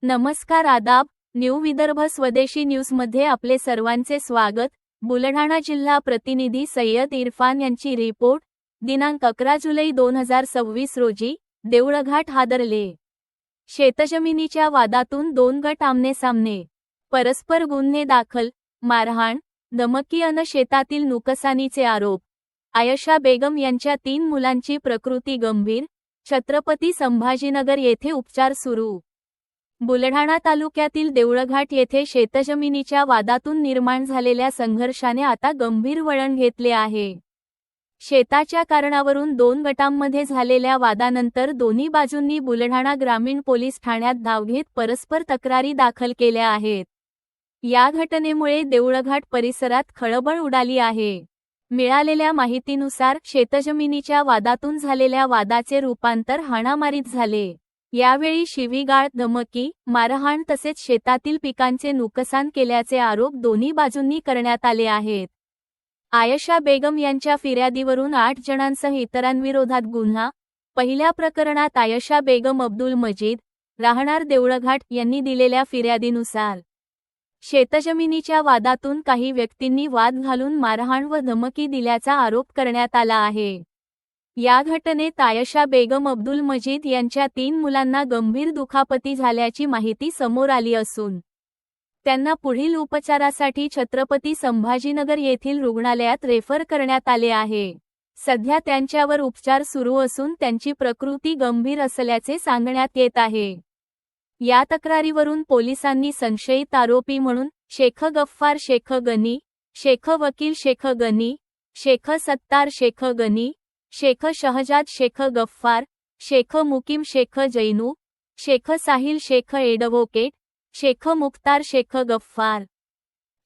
नमस्कार आदाब, न्यू विदर्भ स्वदेशी न्यूजमध्ये आपले सर्वांचे स्वागत। बुलढाणा जिल्हा प्रतिनिधी सय्यद इरफान यांची रिपोर्ट। दिनांक 11 जुलै 2026 रोजी देऊळघाट हादरले। शेतजमिनीच्या वादातून दोन गट आमने-सामने, परस्पर गुन्हे दाखल, मारहाण, धमकी अन शेतातील नुकसानीचे आरोप। आयशा बेगम यांच्या 3 मुलांची प्रकृती गंभीर, छत्रपती संभाजीनगर येथे उपचार सुरू। बुलढाणा तालुक्यातील देऊळघाट येथे शेतजमिनीच्या वादातून निर्माण झालेल्या संघर्षाने आता गंभीर वळण घेतले आहे। शेताच्या कारणावरून दोन गटांमध्ये झालेल्या वादानंतर दोन्ही बाजूंनी बुलढाणा ग्रामीण पोलीस ठाण्यात धाव घेत परस्पर तक्रारी दाखल केल्या आहेत। या घटनेमुळे देऊळघाट परिसरात खळबळ उडाली आहे। मिळालेल्या माहितीनुसार शेतजमिनीच्या वादातून झालेल्या वादाचे रूपांतर हाणामारीत झाले। यावेळी शिवीगाळ, धमकी, मारहाण तसेच शेतातील पिकांचे नुकसान केल्याचे आरोप दोन्ही बाजूंनी करण्यात आले आहेत। आयशा बेगम यांच्या फिर्यादीवरून 8 जणांसह इतरांविरोधात गुन्हा। पहिल्या प्रकरणात आयशा बेगम अब्दुल मजीद, राहणार देऊळघाट यांनी दिलेल्या फिर्यादीनुसार शेतजमिनीच्या वादातून काही व्यक्तींनी वाद घालून मारहाण व धमकी दिल्याचा आरोप करण्यात आला आहे। या घटनेत आयशा बेगम अब्दुल मजीद यांच्या 3 मुलांना गंभीर दुखापती झाल्याची माहिती समोर आली असून त्यांना पुढील उपचारासाठी छत्रपती संभाजीनगर येथील रुग्णालयात रेफर करण्यात आले आहे। सध्या त्यांच्यावर उपचार सुरू असून त्यांची प्रकृती गंभीर असल्याचे सांगण्यात येत आहे। या तक्रारीवरून पोलिसांनी संशयित आरोपी म्हणून शेख गफ्फार शेख गनी, शेख वकील शेख गनी, शेख सत्तार शेख गनी, शेख शहजाद शेख गफ्फार, शेख मुकीम शेख जैनू, शेख साहिल शेख एडव्होकेट, शेख मुख्तार शेख गफ्फार,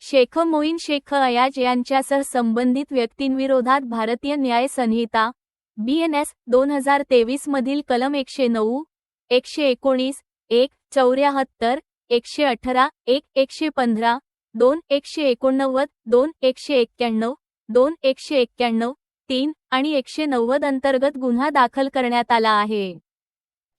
शेख मोईन शेख अयाज यांच्यासह संबंधित व्यक्तींविरोधात भारतीय न्याय संहिता BNS 2023 मधील कलम 109, 119, 1, 74, 118, 1, 115, 2, 189, 2, 191, 2, 191, 3 आणि 190 अंतर्गत गुन्हा दाखल करण्यात आला आहे।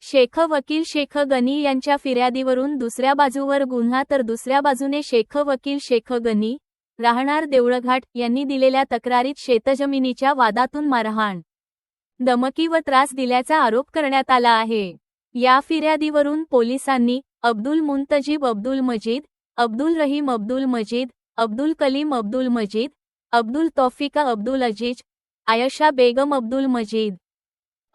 शेख वकील शेख गनी यांच्या फिर्यादीवरून दुसऱ्या बाजूवर गुन्हा तर दुसऱ्या बाजूने शेख वकील शेख गनी, राहणार देऊळघाट यांनी दिलेल्या तक्रारीत शेतजमिनीच्या वादातून मारहाण, धमकी व त्रास दिल्याचा आरोप करण्यात आला आहे। या फिर्यादीवरून पोलिसांनी अब्दुल मुंतजीब अब्दुल मजीद, अब्दुल रहीम अब्दुल मजीद, अब्दुल कलीम अब्दुल मजीद, अब्दुल तौफिका अब्दुल अजीज, आयशा बेगम अब्दुल मजीद,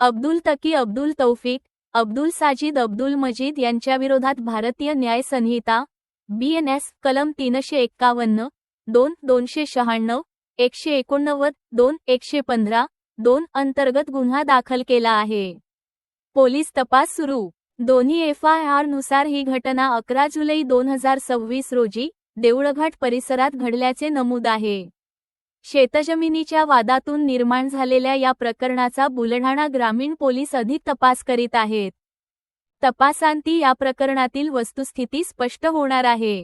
अब्दुल तकी अब्दुल तौफिक, अब्दुल साजिद अब्दुल मजीद यांच्याविरोधात भारतीय न्याय संहिता BNS कलम 351, 2, 296, 189, 2, 115, 2 अंतर्गत गुन्हा दाखल केला आहे। पोलीस तपास सुरू। दोन्ही FIR नुसार ही घटना 11 जुलै 2026 रोजी देऊळघाट परिसरात घडल्याचे नमूद आहे। शेतजमिनीच्या वादातून निर्माण झालेल्या या प्रकरणाचा बुलढाणा ग्रामीण पोलीस अधिक तपास करीत आहेत। तपासांती या प्रकरणातील वस्तुस्थिती स्पष्ट होणार आहे।